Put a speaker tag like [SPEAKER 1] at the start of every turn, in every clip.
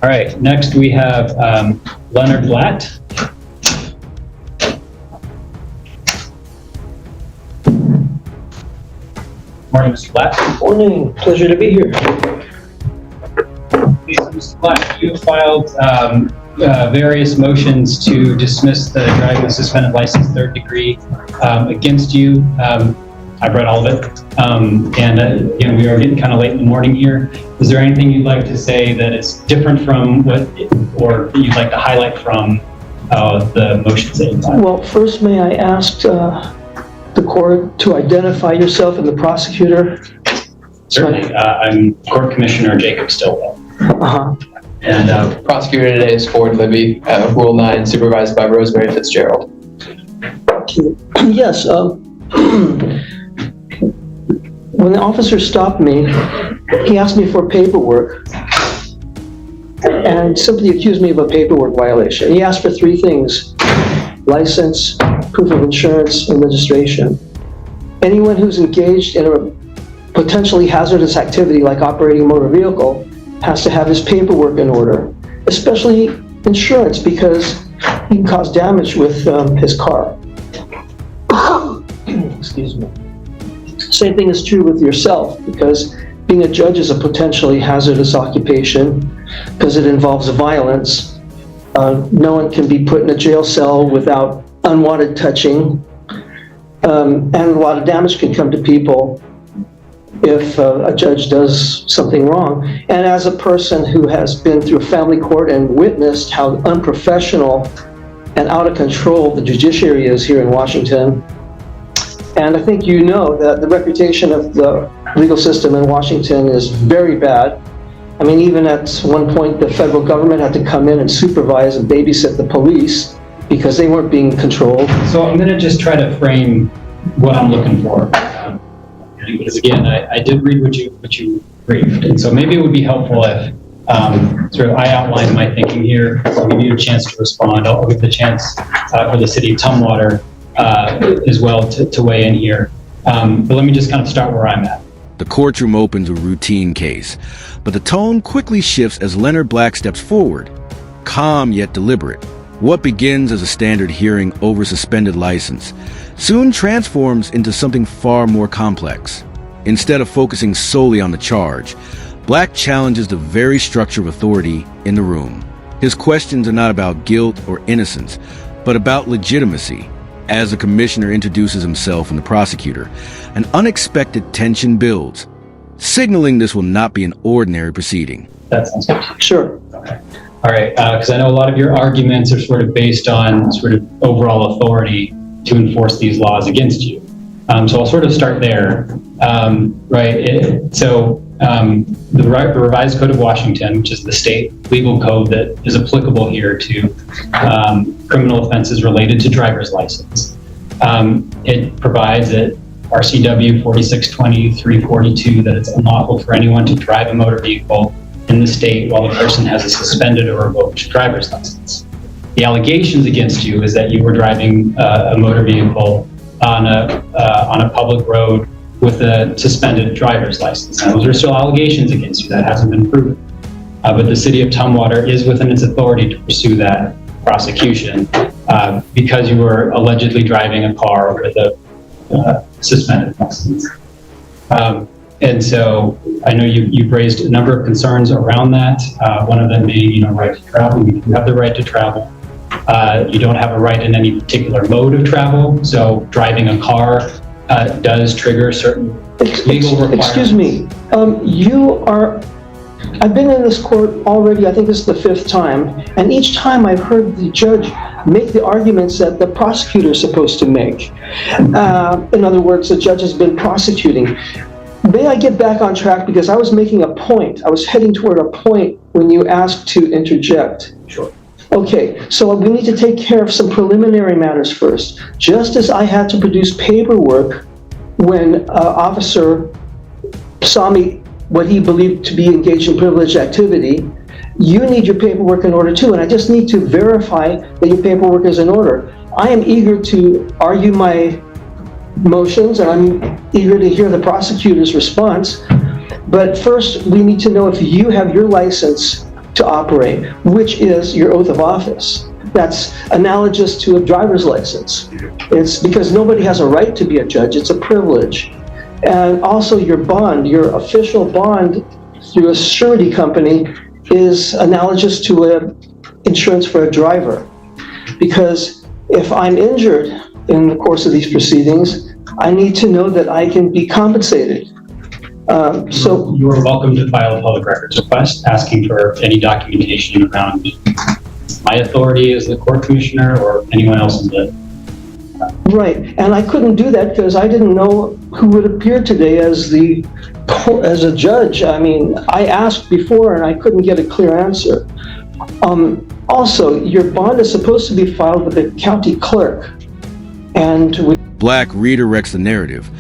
[SPEAKER 1] All right, next we have Leonard Blatt. Morning, Mr. Blatt.
[SPEAKER 2] Morning, pleasure to be here.
[SPEAKER 1] Mr. Blatt, you filed various motions to dismiss the driving suspended license third degree against you. I've read all of it. Again, we are getting kind of late in the morning here. Is there anything you'd like to say that is different from what, or that you'd like to highlight from the motions that you filed?
[SPEAKER 2] Well, first, may I ask the court to identify yourself and the prosecutor?
[SPEAKER 1] Certainly. I'm Court Commissioner Jacob Stillwell.
[SPEAKER 3] And prosecutor today is Ford Libby, Rule 9, supervised by Rosemary Fitzgerald.
[SPEAKER 2] Yes. When the officer stopped me, he asked me for paperwork and simply accused me of a paperwork violation. He asked for three things: license, proof of insurance, and registration. Anyone who's engaged in a potentially hazardous activity like operating a motor vehicle has to have his paperwork in order, especially insurance, because he can cause damage with his car. Excuse me. Same thing is true with yourself, because being a judge is a potentially hazardous occupation because it involves violence. No one can be put in a jail cell without unwanted touching, and a lot of damage can come to people if a judge does something wrong. And as a person who has been through a family court and witnessed how unprofessional and out of control the judiciary is here in Washington, and I think you know that the reputation of the legal system in Washington is very bad. I mean, even at one point, the federal government had to come in and supervise and babysit the police because they weren't being controlled.
[SPEAKER 1] So I'm going to just try to frame what I'm looking for. Because again, I did read what you briefed, and so maybe it would be helpful if I outline my thinking here. I'll give you a chance to respond. I'll give the chance for the city of Tumwater as well to weigh in here. But let me just kind of start where I'm at.
[SPEAKER 4] The courtroom opens a routine case, but the tone quickly shifts as Leonard Black steps forward, calm yet deliberate. What begins as a standard hearing over suspended license soon transforms into something far more complex. Instead of focusing solely on the charge, Black challenges the very structure of authority in the room. His questions are not about guilt or innocence, but about legitimacy. As the commissioner introduces himself and the prosecutor, an unexpected tension builds, signaling this will not be an ordinary proceeding.
[SPEAKER 1] That sounds good.
[SPEAKER 2] Sure.
[SPEAKER 1] Okay. All right, because I know a lot of your arguments are sort of based on sort of overall authority to enforce these laws against you. So I'll sort of start there. The revised Code of Washington, which is the state legal code that is applicable here to criminal offenses related to driver's license. It provides that RCW 4620-342 that it's unlawful for anyone to drive a motor vehicle in the state while the person has a suspended or revoked driver's license. The allegations against you is that you were driving a motor vehicle on a public road with a suspended driver's license. Now, those are still allegations against you. That hasn't been proven. But the city of Tumwater is within its authority to pursue that prosecution because you were allegedly driving a car with a suspended license. And so I know you've raised a number of concerns around that. One of them being, right to travel. You have the right to travel. You don't have a right in any particular mode of travel. So driving a car does trigger certain legal requirements.
[SPEAKER 2] Excuse me. I've been in this court already, I think this is the 5th time, and each time I've heard the judge make the arguments that the prosecutor is supposed to make. In other words, the judge has been prosecuting. May I get back on track, because I was making a point. I was heading toward a point when you asked to interject.
[SPEAKER 1] Sure.
[SPEAKER 2] Okay, so we need to take care of some preliminary matters first. Just as I had to produce paperwork when an officer saw me what he believed to be engaged in privileged activity, you need your paperwork in order too, and I just need to verify that your paperwork is in order. I am eager to argue my motions, and I'm eager to hear the prosecutor's response, but first we need to know if you have your license to operate, which is your oath of office. That's analogous to a driver's license. It's because nobody has a right to be a judge, it's a privilege. And also your bond, your official bond through a surety company is analogous to insurance for a driver. Because if I'm injured in the course of these proceedings, I need to know that I can be compensated. So
[SPEAKER 1] you are welcome to file a public records request asking for any documentation around my authority as the court commissioner or anyone else in the.
[SPEAKER 2] Right, and I couldn't do that because I didn't know who would appear today as a judge. I mean, I asked before and I couldn't get a clear answer. Also, your bond is supposed to be filed with the county clerk, and
[SPEAKER 4] Black redirects the narrative,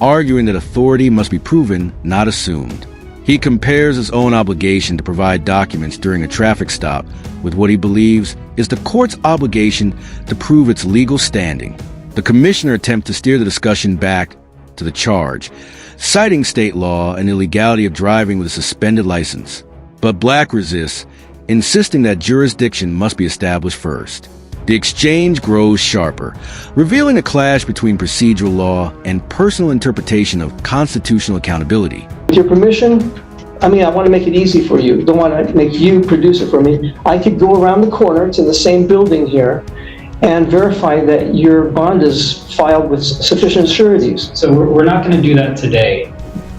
[SPEAKER 4] arguing that authority must be proven, not assumed. He compares his own obligation to provide documents during a traffic stop with what he believes is the court's obligation to prove its legal standing. The commissioner attempts to steer the discussion back to the charge, citing state law and illegality of driving with a suspended license. But Black resists, insisting that jurisdiction must be established first. The exchange grows sharper, revealing a clash between procedural law and personal interpretation of constitutional accountability.
[SPEAKER 2] with your permission, I mean, I want to make it easy for you. Don't want to make you produce it for me. I could go around the corner to the same building here and verify that your bond is filed with sufficient sureties.
[SPEAKER 1] So we're not going to do that today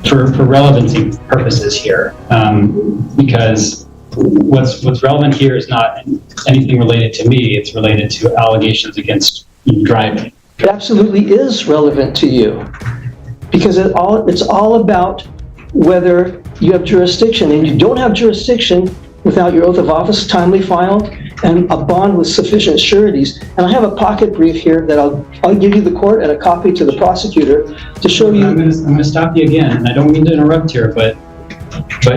[SPEAKER 1] for relevancy purposes here, because what's relevant here is not anything related to me. It's related to allegations against you driving.
[SPEAKER 2] It absolutely is relevant to you because it's all about whether you have jurisdiction, and you don't have jurisdiction without your oath of office timely filed and a bond with sufficient sureties. And I have a pocket brief here that I'll give you the court and a copy to the prosecutor to show you.
[SPEAKER 1] I'm going to stop you again, and I don't mean to interrupt here, but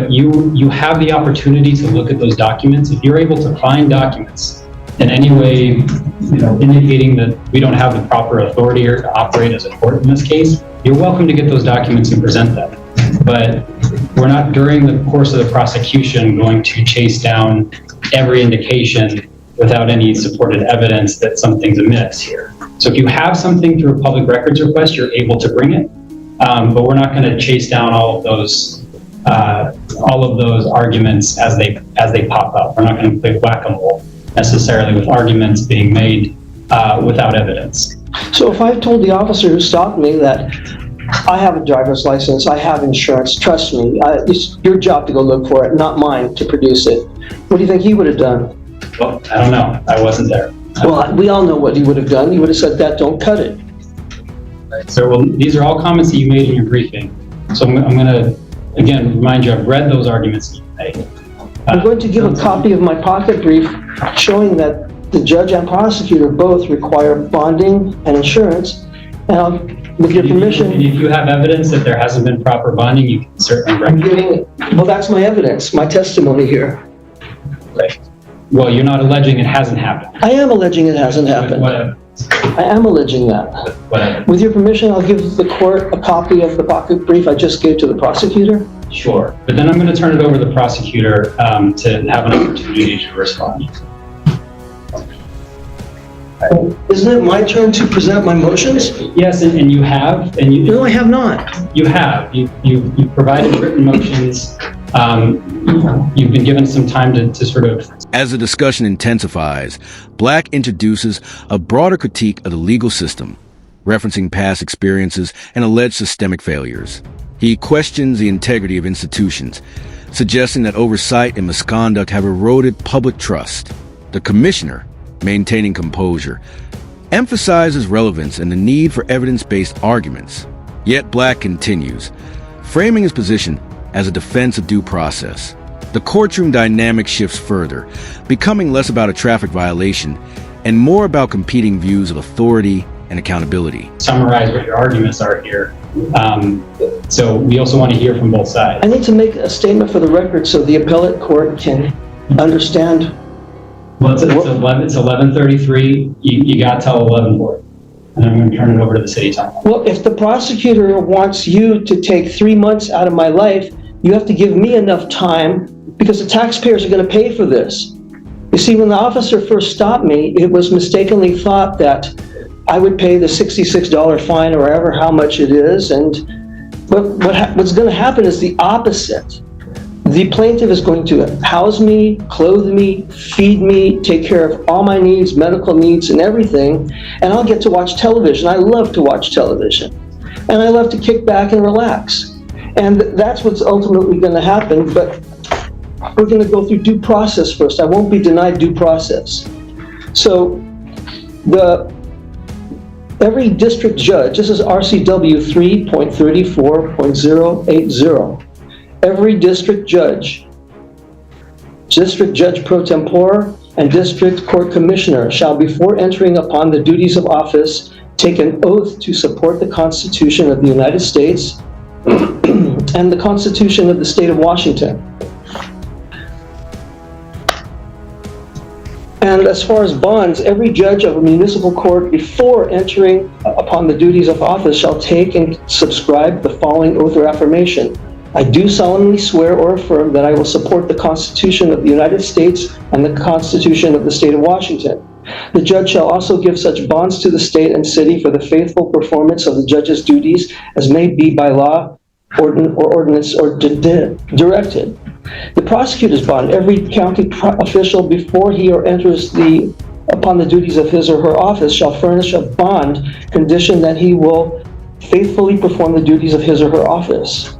[SPEAKER 1] you have the opportunity to look at those documents. If you're able to find documents in any way, indicating that we don't have the proper authority here to operate as a court in this case, you're welcome to get those documents and present them. But we're not, during the course of the prosecution, going to chase down every indication without any supported evidence that something's amiss here. So if you have something through a public records request, you're able to bring it. But we're not going to chase down all of those arguments as they pop up. We're not going to play whack-a-mole necessarily with arguments being made without evidence.
[SPEAKER 2] So if I've told the officer who stopped me that I have a driver's license, I have insurance, trust me, it's your job to go look for it, not mine to produce it. What do you think he would have done?
[SPEAKER 1] Well, I don't know. I wasn't there.
[SPEAKER 2] Well, we all know what he would have done. He would have said that, don't cut it.
[SPEAKER 1] So these are all comments that you made in your briefing. So I'm going to, again, remind you, I've read those arguments that you made.
[SPEAKER 2] I'm going to give a copy of my pocket brief showing that the judge and prosecutor both require bonding and insurance. And with your permission,
[SPEAKER 1] And if you have evidence that there hasn't been proper bonding, you can certainly
[SPEAKER 2] I'm
[SPEAKER 1] recognize.
[SPEAKER 2] well, that's my evidence, my testimony here.
[SPEAKER 1] Well, you're not alleging it hasn't happened.
[SPEAKER 2] I am alleging it hasn't happened.
[SPEAKER 1] Whatever.
[SPEAKER 2] I am alleging that.
[SPEAKER 1] Whatever.
[SPEAKER 2] With your permission, I'll give the court a copy of the pocket brief I just gave to the prosecutor.
[SPEAKER 1] Sure. But then I'm going to turn it over to the prosecutor to have an opportunity to respond.
[SPEAKER 2] Isn't it my turn to present my motions?
[SPEAKER 1] Yes, and you have, and you.
[SPEAKER 2] No, I have not.
[SPEAKER 1] You have. You provided written motions. You've been given some time to sort of.
[SPEAKER 4] As the discussion intensifies, Black introduces a broader critique of the legal system, referencing past experiences and alleged systemic failures. He questions the integrity of institutions, suggesting that oversight and misconduct have eroded public trust. The commissioner, maintaining composure, emphasizes relevance and the need for evidence-based arguments. Yet Black continues, framing his position as a defense of due process. The courtroom dynamic shifts further, becoming less about a traffic violation and more about competing views of authority and accountability.
[SPEAKER 1] Summarize what your arguments are here. So we also want to hear from both sides.
[SPEAKER 2] I need to make a statement for the record so the appellate court can understand.
[SPEAKER 1] Well, it's 11:33. You got till 11:40, and I'm going to turn it over to the city time.
[SPEAKER 2] Well, if the prosecutor wants you to take 3 months out of my life, you have to give me enough time because the taxpayers are going to pay for this. You see, when the officer first stopped me, it was mistakenly thought that I would pay the $66 fine or however how much it is, and what's going to happen is the opposite. The plaintiff is going to house me, clothe me, feed me, take care of all my needs, medical needs and everything, and I'll get to watch television. I love to watch television, and I love to kick back and relax. And that's what's ultimately going to happen, but we're going to go through due process first. I won't be denied due process. So every district judge, this is RCW 3.34.080, every district judge pro tempore, and district court commissioner shall, before entering upon the duties of office, take an oath to support the Constitution of the United States and the Constitution of the State of Washington. And as far as bonds, every judge of a municipal court, before entering upon the duties of office, shall take and subscribe the following oath or affirmation. I do solemnly swear or affirm that I will support the Constitution of the United States and the Constitution of the State of Washington. The judge shall also give such bonds to the state and city for the faithful performance of the judge's duties as may be by law, ordinance, or directed. The prosecutor's bond, every county official, before he or enters upon the duties of his or her office, shall furnish a bond condition that he will faithfully perform the duties of his or her office.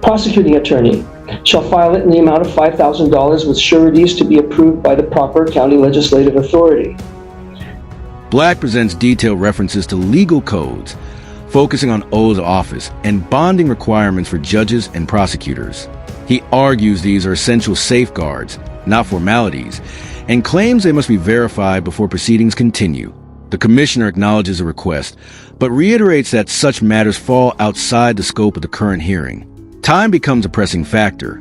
[SPEAKER 2] Prosecuting attorney shall file it in the amount of $5,000 with sureties to be approved by the proper county legislative authority.
[SPEAKER 4] Black presents detailed references to legal codes, focusing on oaths of office and bonding requirements for judges and prosecutors. He argues these are essential safeguards, not formalities, and claims they must be verified before proceedings continue. The commissioner acknowledges the request, but reiterates that such matters fall outside the scope of the current hearing. Time becomes a pressing factor,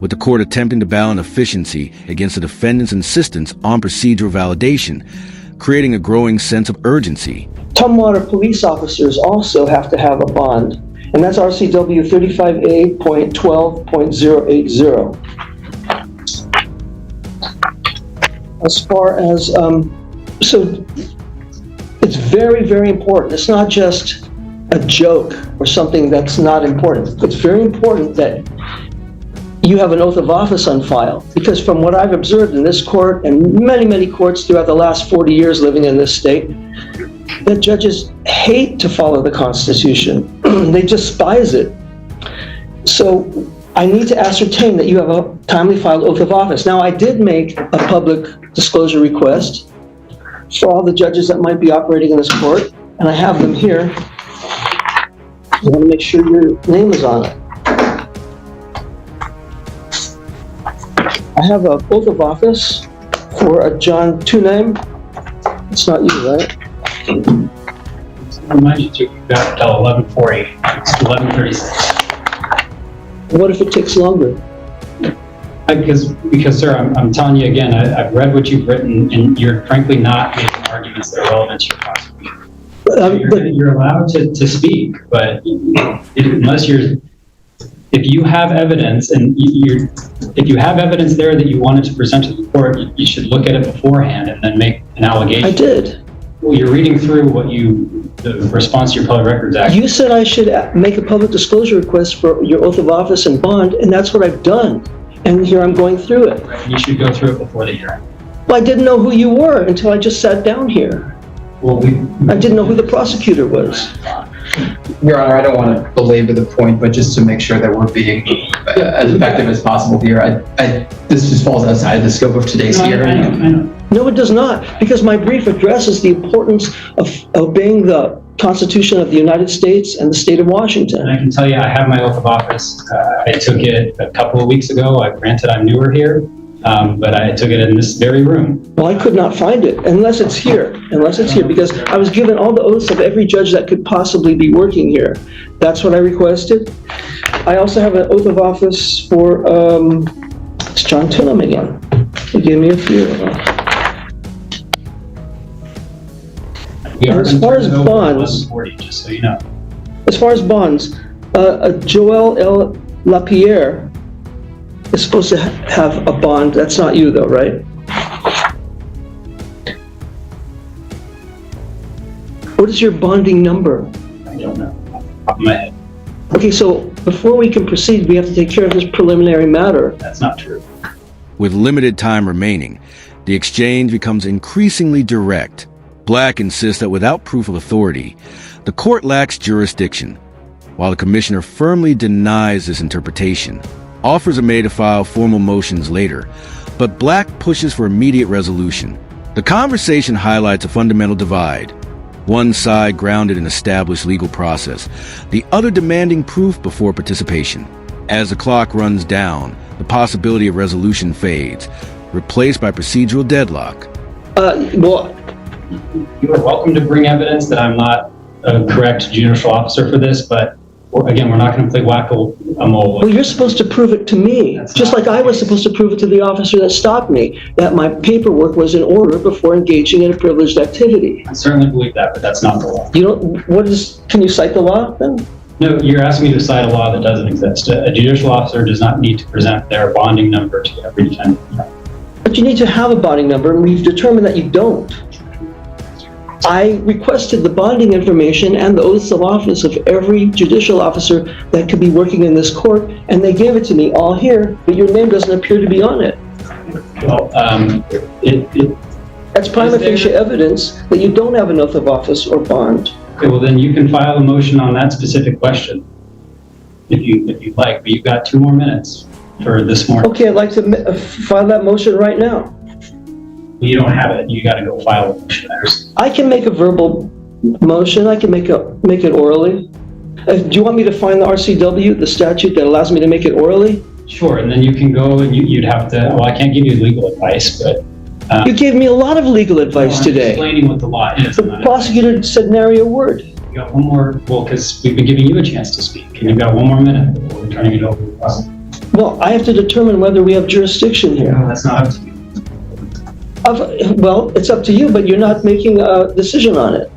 [SPEAKER 4] with the court attempting to balance efficiency against the defendant's insistence on procedural validation, creating a growing sense of urgency.
[SPEAKER 2] Tumwater police officers also have to have a bond, and that's RCW 35A.12.080. As far as, so it's very, very important. It's not just a joke or something that's not important. It's very important that you have an oath of office on file, because from what I've observed in this court and many, many courts throughout the last 40 years living in this state, that judges hate to follow the Constitution. They despise it. So I need to ascertain that you have a timely filed oath of office. Now, I did make a public disclosure request for all the judges that might be operating in this court, and I have them here. I want to make sure your name is on it. I have an oath of office for a John Tunheim. It's not you, right?
[SPEAKER 1] I remind you to got until 11:40. It's 11:36.
[SPEAKER 2] What if it takes longer?
[SPEAKER 1] Because sir, I'm telling you again, I've read what you've written, and you're frankly not making arguments that are relevant to your prosecution. You're allowed to speak, but if you have evidence, and if you have evidence there that you wanted to present to the court, you should look at it beforehand and then make an allegation.
[SPEAKER 2] I did.
[SPEAKER 1] Well, you're reading through the response to your Public Records Act.
[SPEAKER 2] You said I should make a public disclosure request for your oath of office and bond, and that's what I've done. And here I'm going through it.
[SPEAKER 1] Right, you should go through it before the hearing.
[SPEAKER 2] Well, I didn't know who you were until I just sat down here.
[SPEAKER 1] Well,
[SPEAKER 2] I didn't know who the prosecutor was.
[SPEAKER 3] Your Honor, I don't want to belabor the point, but just to make sure that we're being as effective as possible here, this just falls outside the scope of today's hearing.
[SPEAKER 1] I know.
[SPEAKER 2] No, it does not, because my brief addresses the importance of obeying the Constitution of the United States and the State of Washington.
[SPEAKER 1] And I can tell you, I have my oath of office. I took it a couple of weeks ago. Granted, I'm newer here, but I took it in this very room.
[SPEAKER 2] Well, I could not find it unless it's here, because I was given all the oaths of every judge that could possibly be working here. That's what I requested. I also have an oath of office for, it's John Tunham again. He gave me a few. As far as bonds,
[SPEAKER 1] 11:40, just so you know.
[SPEAKER 2] Joel L. LaPierre is supposed to have a bond. That's not you though, right? What is your bonding number?
[SPEAKER 1] I don't know. Off the top of my head.
[SPEAKER 2] Okay, so before we can proceed, we have to take care of this preliminary matter.
[SPEAKER 1] That's not true.
[SPEAKER 4] With limited time remaining, the exchange becomes increasingly direct. Black insists that without proof of authority, the court lacks jurisdiction, while the commissioner firmly denies this interpretation. Offers are made to file formal motions later, but Black pushes for immediate resolution. The conversation highlights a fundamental divide. One side grounded in established legal process, the other demanding proof before participation. As the clock runs down, the possibility of resolution fades, replaced by procedural deadlock.
[SPEAKER 2] Well,
[SPEAKER 1] You are welcome to bring evidence that I'm not a correct judicial officer for this, but again, we're not going to play whack-a-mole.
[SPEAKER 2] you're supposed to prove it to me,
[SPEAKER 1] That's
[SPEAKER 2] just
[SPEAKER 1] not
[SPEAKER 2] like I was
[SPEAKER 1] the case.
[SPEAKER 2] supposed to prove it to the officer that stopped me, that my paperwork was in order before engaging in a privileged activity.
[SPEAKER 1] I certainly believe that, but that's not the law.
[SPEAKER 2] You don't, can you cite the law then?
[SPEAKER 1] No, you're asking me to cite a law that doesn't exist. A judicial officer does not need to present their bonding number to every defendant.
[SPEAKER 2] But you need to have a bonding number, and we've determined that you don't. I requested the bonding information and the oaths of office of every judicial officer that could be working in this court, and they gave it to me all here, but your name doesn't appear to be on it.
[SPEAKER 1] Well,
[SPEAKER 2] That's prima
[SPEAKER 1] Is there-
[SPEAKER 2] facie evidence that you don't have an oath of office or bond.
[SPEAKER 1] okay, well then you can file a motion on that specific question if you'd like, but you've got 2 more minutes for this morning.
[SPEAKER 2] Okay, I'd like to file that motion right now.
[SPEAKER 1] You don't have it. You got to go file a motion.
[SPEAKER 2] I can make a verbal motion, I can make it orally. Do you want me to find the RCW, the statute that allows me to make it orally?
[SPEAKER 1] Sure, and then you can go and you'd have to, well, I can't give you legal advice, but
[SPEAKER 2] You gave me a lot of legal advice
[SPEAKER 1] I'm
[SPEAKER 2] today.
[SPEAKER 1] explaining what the law is.
[SPEAKER 2] The prosecutor said nary a word.
[SPEAKER 1] You got one more, well, because we've been giving you a chance to speak, and you've got 1 more minute before we're turning it over to us.
[SPEAKER 2] Well, I have to determine whether we have jurisdiction here.
[SPEAKER 1] No, that's not up to you.
[SPEAKER 2] Well, it's up to you, but you're not making a decision on it.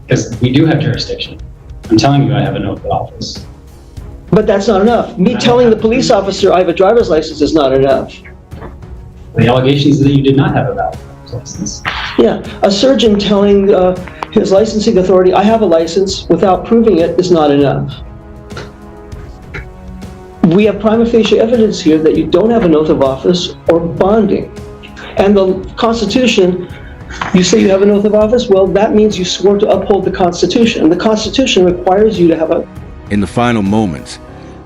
[SPEAKER 1] Because we do have jurisdiction. I'm telling you, I have an oath of office.
[SPEAKER 2] But that's not enough. Me telling the police officer I have a driver's license is not enough.
[SPEAKER 1] The allegations that you did not have a valid license.
[SPEAKER 2] Yeah, a surgeon telling his licensing authority, I have a license, without proving it is not enough. We have prima facie evidence here that you don't have an oath of office or bonding. And the Constitution, you say you have an oath of office? Well, that means you swore to uphold the Constitution. And the Constitution requires you to have a...
[SPEAKER 4] In the final moments,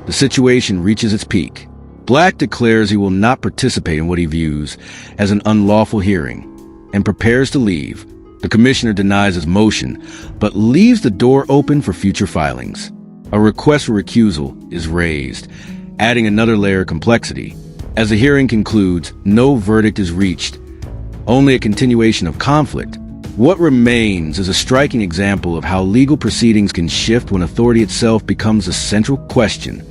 [SPEAKER 4] the situation reaches its peak. Black declares he will not participate in what he views as an unlawful hearing and prepares to leave. The commissioner denies his motion, but leaves the door open for future filings. A request for recusal is raised, adding another layer of complexity. As the hearing concludes, no verdict is reached, only a continuation of conflict. What remains is a striking example of how legal proceedings can shift when authority itself becomes a central question.